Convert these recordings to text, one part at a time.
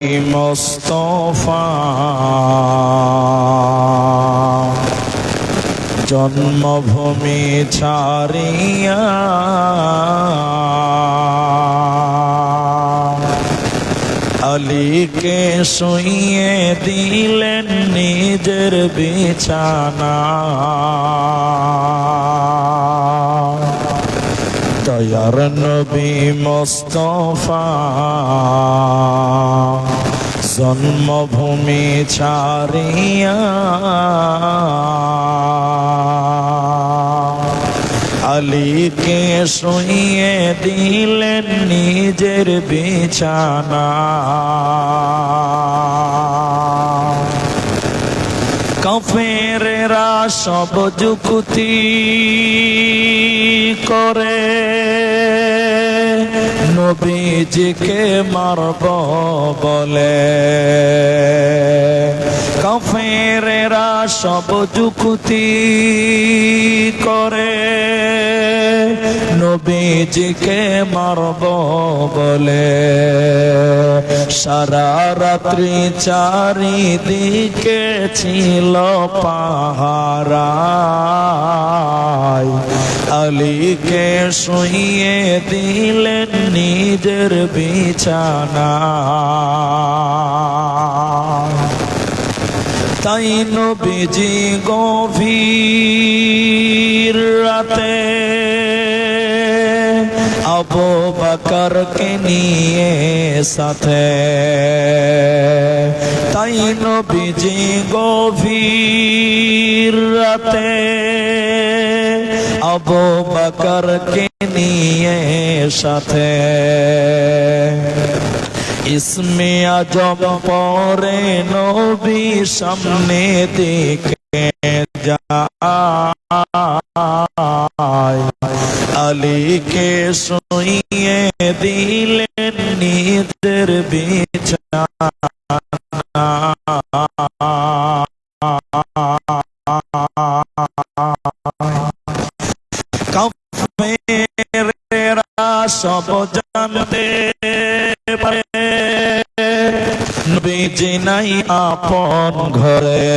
মুস্তাফা জন্মভূমি ছাড়িয়া আলীকে শুইয়ে দিলেন নিজের বিছানা। দয়ার নবী মুস্তাফা জন্মভূমি ছাড়িয়া আলীকে শুইয়ে দিলেন নিজের বিছানা। কাফেরেরা সব যুক্তি করে নবীজিকে মারব বলে। কাফেরেরা সব যুক্তি করে নবীজিকে মারব বলে। সারা রাত্রি চারিদিকে ছিল পাহারা, আলীকে শুইয়ে দিলেন নিজের বিছানা। তাই নবীজি গভীর রাতে আবু বকরকে নিয়ে সাথে, তাই নবীজি গভীর রাতে আবু বকরকে নিয়ে সাথে ইসমে আজম পরে নবী সামনে দেখে যায়। আলীকে শুইয়ে দিলেন নিজের বিছানা। কাফেরেরা সব জানতে পারে নবীজি নাই আপন ঘরে।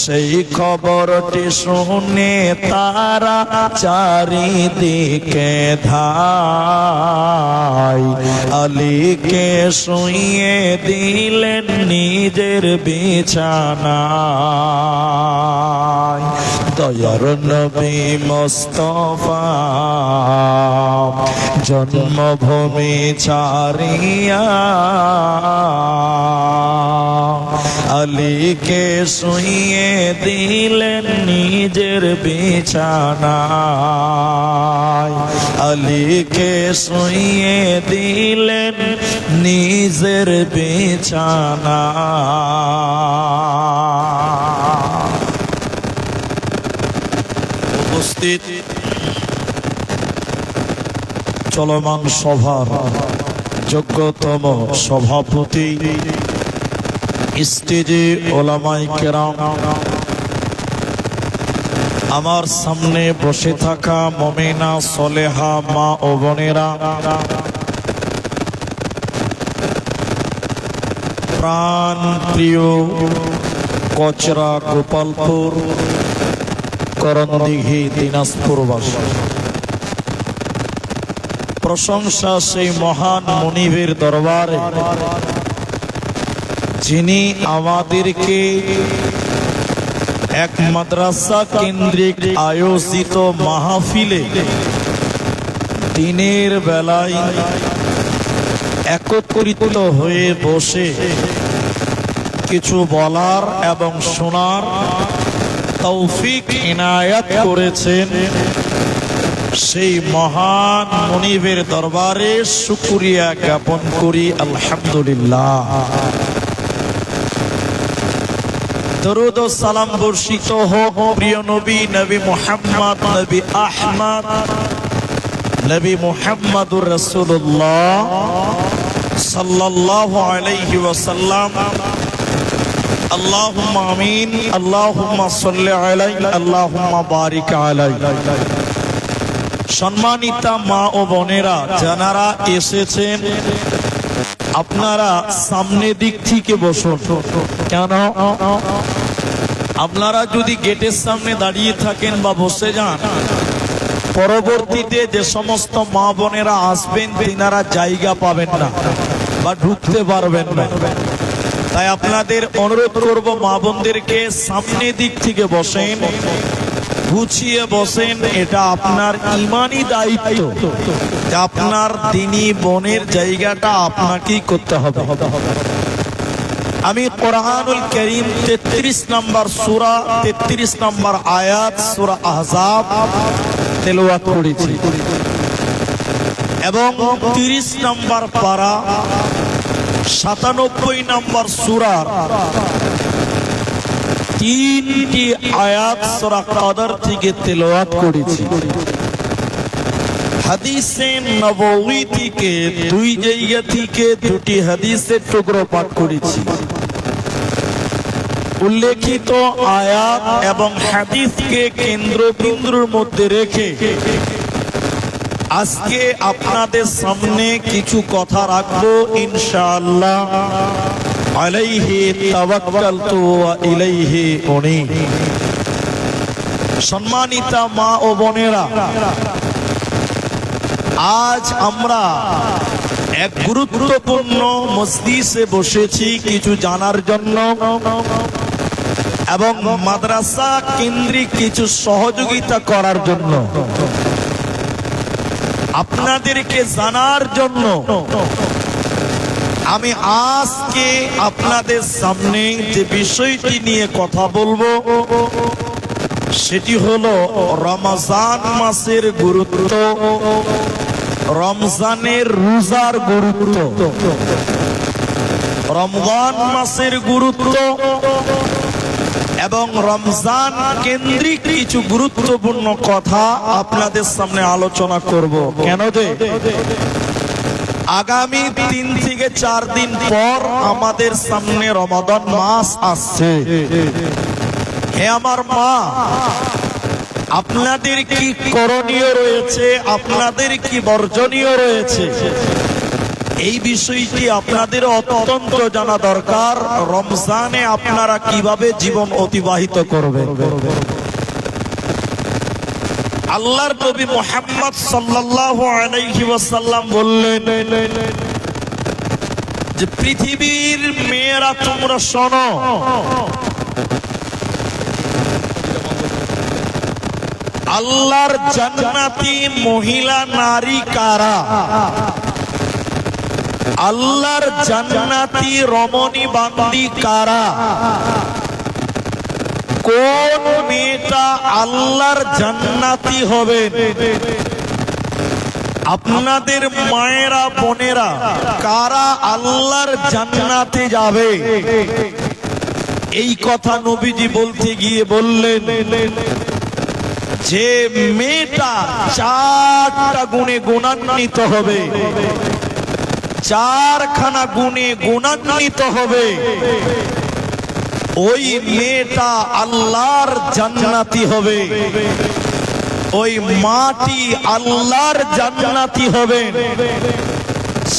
সেই খবরটি শুনে তারা চারিদিকে ধায়। আলীকে শুইয়ে দিলেন নিজের বিছানায়। দয়ার নবী মুস্তাফা জন্মভূমি ছাড়িয়া আলীকে শুইয়ে দিলেন নিজের বিছানায়। আলীকে শুইয়ে দিলেন নিজের বিছানায়। উপস্থিত চলমান সভার যোগ্যতম সভাপতি, স্টেজে ওলামায়ে কেরাম, আমার সামনে বসে থাকা মুমিনা সলেহা মা ও বোনেরা, প্রাণ প্রিয় কচরা গোপালপুর করণদিঘি দিনাজপুরবাসী, প্রশংসা সেই মহান মুনিবের দরবারে যিনি আমাদেরকে এক মাদ্রাসা কেন্দ্রিক আয়োজিত মাহফিলে দিনের বেলায় একত্রিত হয়ে বসে কিছু বলার এবং শোনার তৌফিক ইনায়াত করেছেন। সেই মহান মুনিবের দরবারে শুকরিয়া জ্ঞাপন করি আলহামদুলিল্লাহ। দরুদ ও সালাম বর্ষিত হোক প্রিয় নবী নবী মুহাম্মদ নবী আহমদ নবী মুহাম্মদুর রাসূলুল্লাহ সাল্লাল্লাহু আলাইহি ওয়াসাল্লাম। আল্লাহুম্মা আমিন। আল্লাহুম্মা সাল্লি আলাইহি আল্লাহুম্মা বারিক আলাইহি। সম্মানিতা মা ও বোনেরা, যারা এসেছেন আপনারা সামনে দিক থেকে বসুন। কেন? আপনারা যদি গেটের সামনে দাঁড়িয়ে থাকেন বা বসে যান, পরবর্তীতে যে সমস্ত মা বোনেরা আসবেন তিনারা জায়গা পাবেন না বা ঢুকতে পারবেন না। তাই আপনাদের অনুরোধ করব, মা বোনদেরকে সামনে দিক থেকে বসেন, গুছিয়ে বসেন। এটা আপনার ইমানি দায়িত্ব যে আপনার দ্বীনি বোনের জায়গাটা আপনাকেই করতে হবে। আমি কোরআনুল কারীম 33 নম্বর সূরা 33 নম্বর আয়াত সূরা আহজাব তেলাওয়াত করেছি এবং 30 নম্বর পারা 97 নম্বর সূরা 3টি আয়াত সূরা কদর থেকে তেলাওয়াত করেছি। হাদিসে নববী থেকে 2 জায়গা থেকে 2টি হাদিসের টুকরো পাঠ করেছি। উল্লেখিত আয়াত এবং হাদিসকে কেন্দ্রবিন্দুর মধ্যে রেখে আজকে আপনাদের সামনে কিছু কথা রাখবো ইনশাআল্লাহ। আলাইহি তাওয়াক্কালতু ওয়া ইলাইহি উনীব। সম্মানিতা মা ও বোনেরা, আজ আমরা এক গুরুত্বপূর্ণ মজলিসে বসেছি কিছু জানার জন্য এবং মাদ্রাসা কেন্দ্রিক কিছু সহযোগিতা করার জন্য, আপনাদেরকে জানার জন্য। আমি আজকে আপনাদের সামনে যে বিষয়টি নিয়ে কথা বলবো সেটি হলো রমজান মাসের গুরুত্ব, রমজানের রোজার গুরুত্ব, রমজান মাসের গুরুত্ব এবং রমজান কেন্দ্রিক কিছু গুরুত্বপূর্ণ কথা আপনাদের সামনে আলোচনা করব। কেন যে আগামী 3 থেকে 4 দিন পর আমাদের সামনে রমাদান মাস আসছে। হে আমার মা, আপনাদের কি করণীয় রয়েছে, আপনাদের কি বর্জনীয় রয়েছে, এই বিষয়টি আপনাদের অত্যন্ত জানা দরকার। রমজানে আপনারা কিভাবে জীবন অতিবাহিত করবেন। আল্লাহর নবী মুহাম্মদ সাল্লাল্লাহু আলাইহি ওয়াসাল্লাম বললেন যে পৃথিবীর মেয়েরা তোমরা শোনো, আল্লাহর জান্নাতি মহিলা নারী কারা, আল্লাহর জান্নাতি রমণী বান্দি কারা, কোন মেয়েটা আল্লাহর জান্নাতি হবে। আপনাদের মায়েরা বোনেরা কারা আল্লাহর জান্নাতে যাবে, এই কথা নবীজি বলতে গিয়ে বললেন যে মেয়েটা 4টা গুণে গুণান্বিত হবে, 4খানা গুণে গুণান্বিত হবে, ওই মেয়েটা আল্লাহর জান্নাতি হবে, ওই মাটি আল্লাহর জান্নাতি হবে।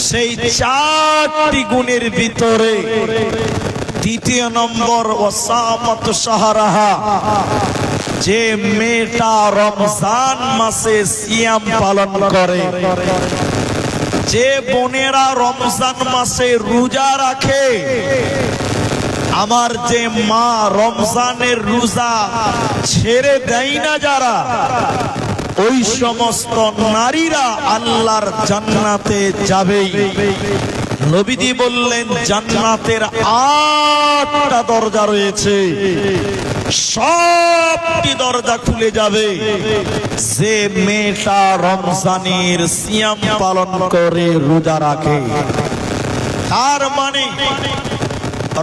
সেই 4টি গুণের ভিতরে 2 নম্বর ওয়াসামাতু শাহরাহা, যে মেয়েটা রমজান মাসে সিয়াম পালন করে, যে বোনেরা রমজান মাসে রোজা রাখে। আমার যে মা রমজানের রোজা ছেড়ে দেয় না যারা, ওই সমস্ত নারীরা আল্লাহর জান্নাতে যাবেই। নবীজি বললেন জান্নাতের 8টা দরজা রয়েছে, সবটি দরজা খুলে যাবে যে মেয়েটা রমজানের সিয়াম পালন করে রোজা রাখে। তার মানে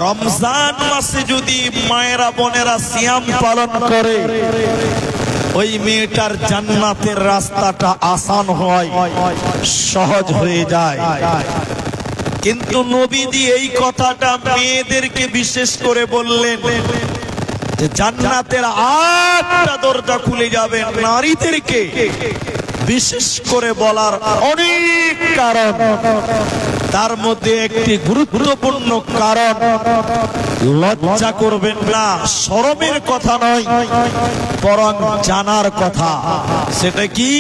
রমজান মাসে যদি মায়েরা বোনেরা সিয়াম পালন করে, ওই মেয়েটার জান্নাতের রাস্তাটা আসান হয়, সহজ হয়ে যায়। কিন্তু নবীজি এই কথাটা মেয়েদেরকে বিশেষ করে বললেন যে জান্নাতের 8টা দরজা খুলে যাবে। নারীদেরকে বিশেষ করে বলার অনেক কারণ। তার মধ্যে একটি গুরুত্বপূর্ণ কারণ, লজ্জা করবেন না, শরমের কথা নয়, বরং জানার কথা। সেটা কি?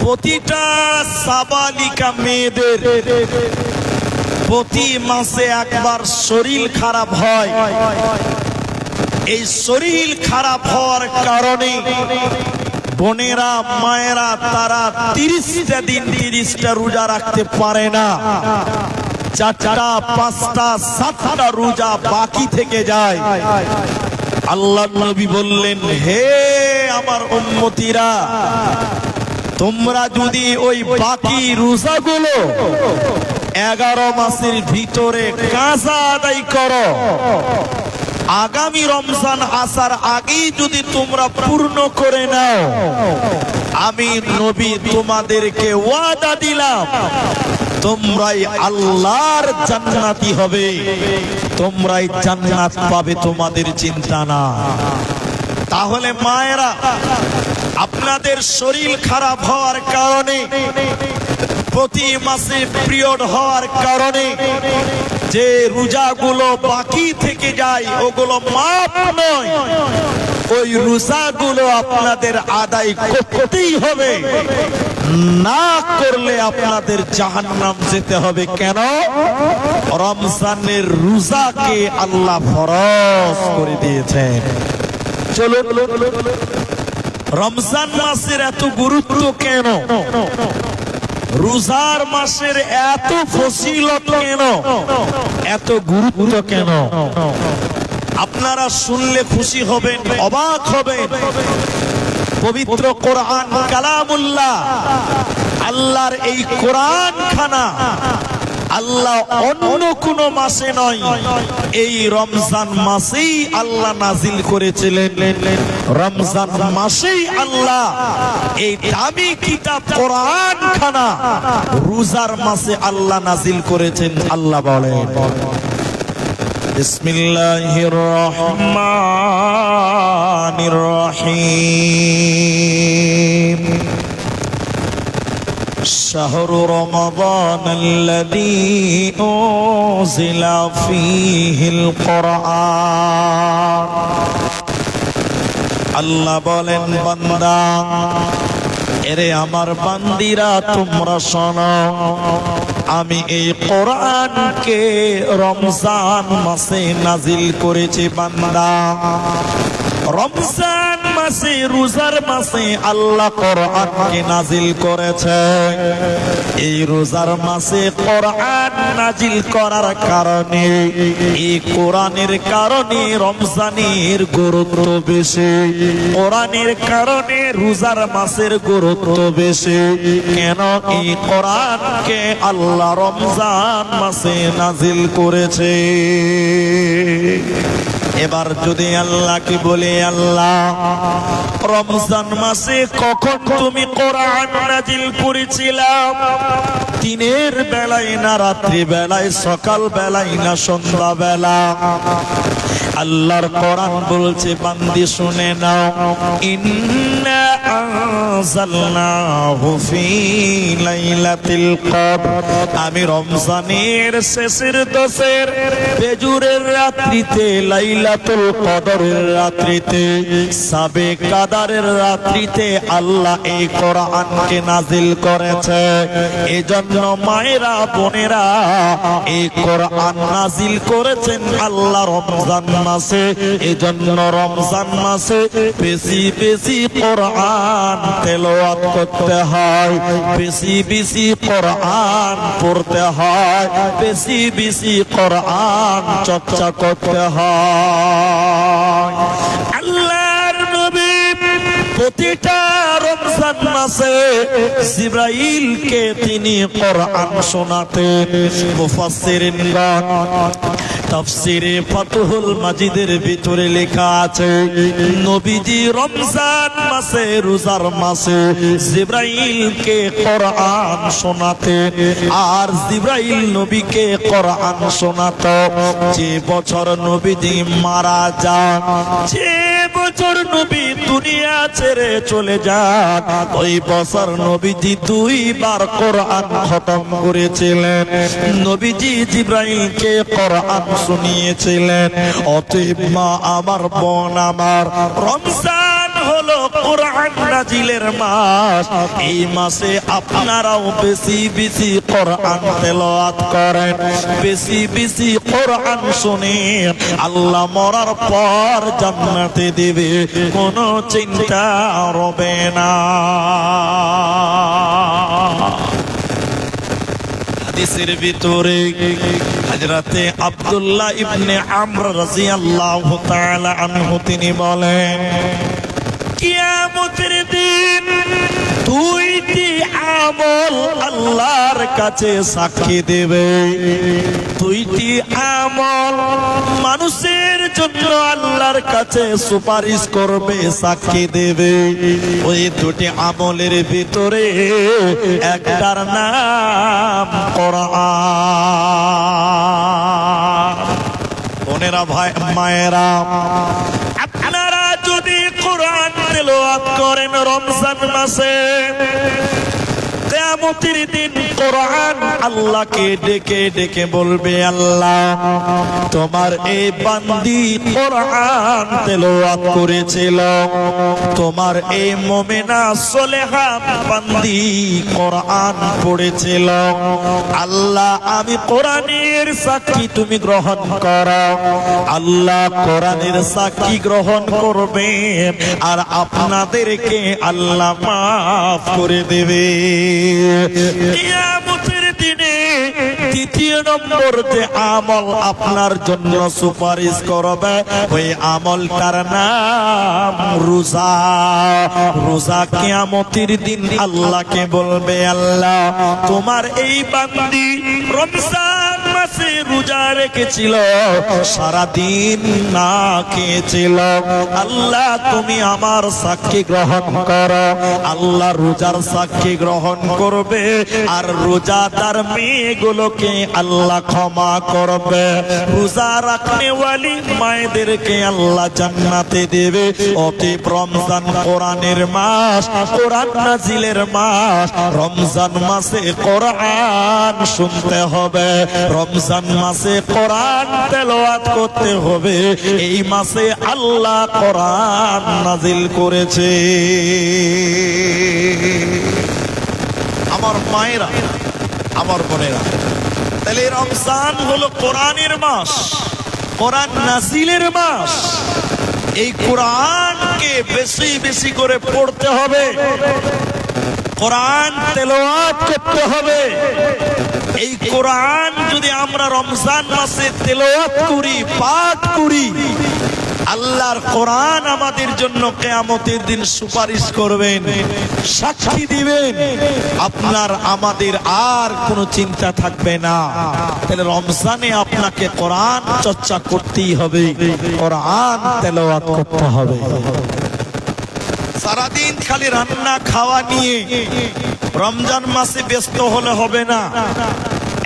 প্রতিটা সাবালিকা মেয়েদের প্রতি মাসে একবার শরীর খারাপ হয়। এই শরীর খারাপ হওয়ার কারণে বোনেরা, মায়েরা তারা 30টা দিন 30টা রোজা রাখতে পারে না। 4টা, 5টা, 7টা রোজা বাকি থেকে যায়। আল্লাহর নবী বললেন, হে আমার উম্মতিরা, তোমরা যদি ওই বাকি রোজাগুলো 11 মাসের ভিতরে কাজা আদায় করো, আগামী রমজান আসার আগেই যদি তোমরা পূর্ণ করে নাও, আমি নবী তোমাদেরকে ওয়াদা দিলাম তোমরাই আল্লাহর জান্নাতি হবে, তোমরাই জান্নাত পাবে, তোমাদের চিন্তা না। তাহলে মায়েরা, আপনাদের শরীর খারাপ হওয়ার কারণে, প্রতি মাসে পিরিয়ড হওয়ার কারণে যে রোজাগুলো বাকি থেকে যায় ওগুলো মাপ নয়, ওই রোজাগুলো আপনাদের আদায় করতেই হবে, না করলে আপনাদের জাহান্নাম যেতে হবে। কেন? রমজানের রোজাকে আল্লাহ ফরজ করে দিয়েছেন। চলো, রমজান মাসের এত গুরুত্ব কেন? রোজার মাসের এত ফজিলত কেন? এত গুরুত্ব কেন? আপনারা শুনলে খুশি হবেন, অবাক হবেন। পবিত্র কোরআন কালামুল্লাহ, আল্লাহর এই কোরআন খানা আল্লাহ অন্য কোন মাসে নয়, এই রমজান মাসেই আল্লাহ নাজিল করেছিলেন। রমজান মাসেই আল্লাহ এই দামি কিতাব কোরআন খানা রোজার মাসে আল্লাহ নাজিল করেছেন। আল্লাহ বলেন, বিসমিল্লাহির রহমানির রহিম, শাহরু রমাদান আল্লাযী উনজিলা ফীহিল কুরআন। আল্লাহ বলেন, বান্দা, এরে আমার বান্দিরা, তোমরা শোনো, আমি এই কোরআনকে রমজান মাসে নাজিল করেছি। বান্দা, রমজান মাসে, রোজার মাসে আল্লাহ কোরআনকে নাজিল করেছে। এই রোজার মাসে কোরআন নাজিল করার কারণে, এই কোরআনের কারণে রমজানের গুরুত্ব বেশি, কোরআনের কারণে রোজার মাসের গুরুত্ব বেশি। কেন? এই কোরআনকে আল্লাহ রমজান মাসে নাজিল করেছে। এবার যদি আল্লাহকে বলে, আল্লাহ, রমজান মাসে কখন তুমি কোরআন নাজিল করেছিলাম? দিনের বেলায় না রাত্রি বেলায়, সকাল বেলায় না সন্ধ্যা বেলা? আল্লাহর কোরআন বলছে, বান্দি শুনে নাও, ইন্না আনজালনাহু ফী লাইলাতিল কদর, আমি রমজানের শেষের দশের বেজুরের রাত্রিতে, লাইলাতুল কদরের রাত্রিতে, সাবে কাদারের রাত্রিতে আল্লাহ এই কোরআনকে নাজিল করেছে। এজন্য মায়েরা, বোনেরা, এই কোরআন নাজিল করেছেন আল্লাহ রমজান মাসে। এজন্য রমজান মাসে বেশি বেশি কোরআন তেলাওয়াত করতে হয়, বেশি বেশি কোরআন পড়তে হয়, বেশি বেশি কোরআন চর্চা করতে হয়। আল্লাহর নবী প্রতিটা রমজান মাসে জিবরাইলকে তিনি কোরআন শোনাতেন। মুফাসসিরিনগণ তাফসীরে ফাতহুল মাজিদের ভিতরে লেখা আছে, নবীজি রমজান মাসে, রোজার মাসে জিবরাইলকে কোরআন শোনাতেন। আর জিবরাইল নবীকে কোরআন শোনাতো যে বছর নবীজি মারা যান, যে বছর নবী দুনিয়া ছেড়ে চলে যান, ওই বছর নবীজি 2 বার কোরআন খতম করেছিলেন। নবীজি জিবরাইলকে কোরআন শুনিয়েছিলেন। অতএব মা আমার, বোন আমার, রমজান হলো কোরআন নাজিলের মাস। এই মাসে আপনারাও বেশি বেশি কোরআন তেলাওয়াত করেন, বেশি বেশি কোরআন শুনেন। আল্লাহ মরার পর জান্নাতে দেবে, কোনো চিন্তা হবে না। হাদিসের ভিতরে হযরতে আব্দুল্লাহ ইবনে আমর রাদিয়াল্লাহু তাআলা আনহু তিনি বলেন, কিয়ামতের দিন 2টি আমল আল্লাহর কাছে সাক্ষী দেবে। 2টি আমল মানুষের জন্য আল্লাহর কাছে সুপারিশ করবে, সাক্ষী দেবে। ওই 2টি আমলের ভিতরে একটার নাম কোরআন। বোনেরা, ভাই, মায়েরা, আপনারা যদি কোরআন তেলাওয়াত করেন রমজান মাসে, কিয়ামতের দিন কোরআন আল্লাহকে ডেকে ডেকে বলবে, আল্লাহ তোমার এই বান্দি কোরআন তেলাওয়াত করেছিল, তোমার এই মুমিনা সলেহা বান্দি কোরআন পড়েছিল, আল্লাহ আমি কোরআনের সাক্ষী তুমি গ্রহণ করো। আল্লাহ কোরআনের সাক্ষী গ্রহণ করবেন আর আপনাদেরকে আল্লাহ মাফ করে দেবে। কিয়ামতের দিনে 2য় নম্বর যে আমল আপনার জন্য সুপারিশ করবে, ওই আমলটার নাম রোজা। রোজা কিয়ামতের দিন আল্লাহকে বলবে, আল্লাহ তোমার এই বান্দি রমজান মাসে রোজা রেখেছিল, সারাদিন না খেয়েছিল, আল্লাহ তুমি আমার সাক্ষী গ্রহণ করো। আল্লাহ রোজার সাক্ষী গ্রহণ করবে আর রোজাদার মেয়েগুলোকে আল্লাহ ক্ষমা করবে। রোজা রাখনেওয়ালি মায়েদেরকে আল্লাহ জান্নাতে দেবে। অতএব রমজান কোরআনের মাস, কোরআন নাজিলের মাস। রমজান মাসে কোরআন শুনতে হবে, রমজান মাসে কোরআন তেলাওয়াত করতে হবে। এই মাসে আল্লাহ কোরআন নাজিল করেছে। আমার মায়েরা, আমার বোনেরা, তাহলে রমজান হলো কোরআনের মাস, কোরআন নাজিলের মাস। এই কোরআনকে বেশি বেশি করে পড়তে হবে, কোরআন তেলাওয়াত করতে হবে। এই কোরআন যদি আমরা রমজান মাসে তেলাওয়াত করি, পাঠ করি, আল্লাহর কোরআন আমাদের জন্য কিয়ামতের দিন সুপারিশ করবেন, সাক্ষী দিবেন। আপনার আমাদের আর কোনো চিন্তা থাকবে না। তাহলে রমজানে আপনাকে কোরআন চর্চা করতেই হবে, কোরআন তেলাওয়াত করতে হবে। সারাদিন খালি রান্না খাওয়া নিয়ে রমজান মাসে ব্যস্ত হলে হবে না।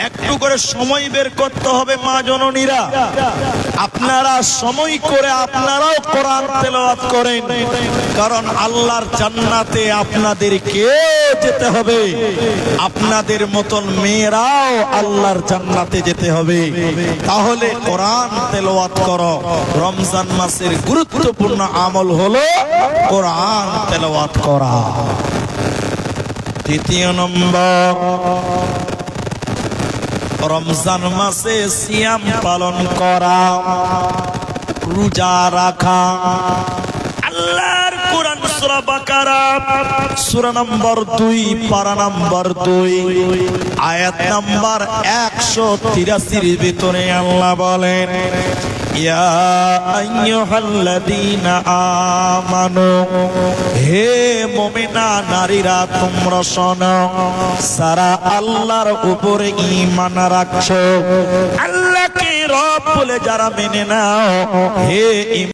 একটু করে সময় বের করতে হবে। মা জননীরা, আপনারা সময় করে আপনারাও কোরআন তেলাওয়াত করেন, কারণ আল্লাহর জান্নাতে আপনাদেরকে যেতে হবে। আপনাদের মতন মেয়েরাও আল্লাহর জান্নাতে যেতে হবে। তাহলে কোরআন তেলাওয়াত করো। রমজান মাসের গুরুত্বপূর্ণ আমল হলো কোরআন তেলাওয়াত করা। 3 নম্বর, রমজান মাসে সিয়াম পালন করা, রোজা রাখা। আল্লাহর কোরআন সূরা বাকারা সূরা নম্বর 2 পারা নম্বর 2 আয়াত নম্বর 183 এর ভিতরে আল্লাহ বলেন, ইয়া আইয়ুহাল্লাযীনা আমানু, হে মুমিনা নারীরা তোমরা শোনো, সারা আল্লাহর উপরে ঈমান রাখছো, আল্লাহকে রব বলে যারা মেনে নাও, হে